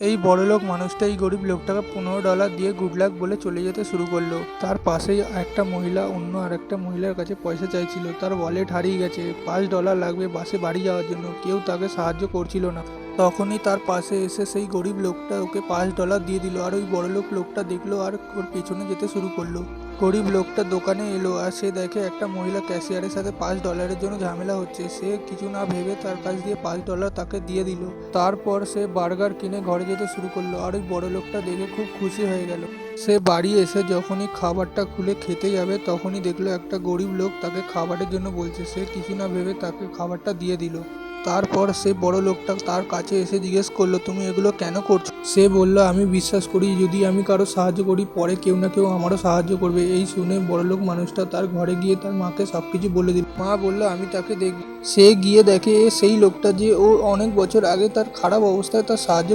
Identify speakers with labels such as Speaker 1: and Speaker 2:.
Speaker 1: এই বড়লোক মানুষটা এই গরিব লোকটাকে $15 দিয়ে গুড লাক বলে চলে যেতে শুরু করলো। তার পাশেই একটা মহিলা অন্য আরেকটা মহিলার কাছে পয়সা চাইছিল। তার ওয়ালেট হারিয়ে গেছে, $5 লাগবে বাসে বাড়ি যাওয়ার জন্য। কেউ তাকে সাহায্য করছিল না। তখনই তার পাশে এসে সেই গরিব লোকটা ওকে $5 দিয়ে দিল। আর ওই বড়লোক লোকটা দেখলো আর ওর পেছনে যেতে শুরু করলো। গরিব লোকটা দোকানে এলো আর সে দেখে একটা মহিলা ক্যাশিয়ারের সাথে $5 জন্য ঝামেলা হচ্ছে। সে কিছু না ভেবে তার কাছ দিয়ে $5 তাকে দিয়ে দিল। তারপর সে বার্গার কিনে ঘরে যেতে শুরু করলো। আর ওই বড় লোকটা দেখে খুব খুশি হয়ে গেল। সে বাড়ি এসে যখনই খাবারটা খুলে খেতে যাবে তখনই দেখলো একটা গরিব লোক তাকে খাবারের জন্য বলছে। সে কিছু না ভেবে তাকে খাবারটা দিয়ে দিল। তারপর সে বড় লোকটা তার কাছে এসে জিজ্ঞেস করলো, তুমি এগুলো কেন করছো? সে বলল, আমি বিশ্বাস করি যদি আমি কারো সাহায্য করি পরে কেউ না কেউ আমারও সাহায্য করবে। এই শুনে বড়লোক মানুষটা তার ঘরে গিয়ে তার মাকে সবকিছু বলে দিল। মা বলল, আমি তাকে দেখব। সে গিয়ে দেখে সেই লোকটা যে ও অনেক বছর আগে তার খারাপ অবস্থায় তার সাহায্য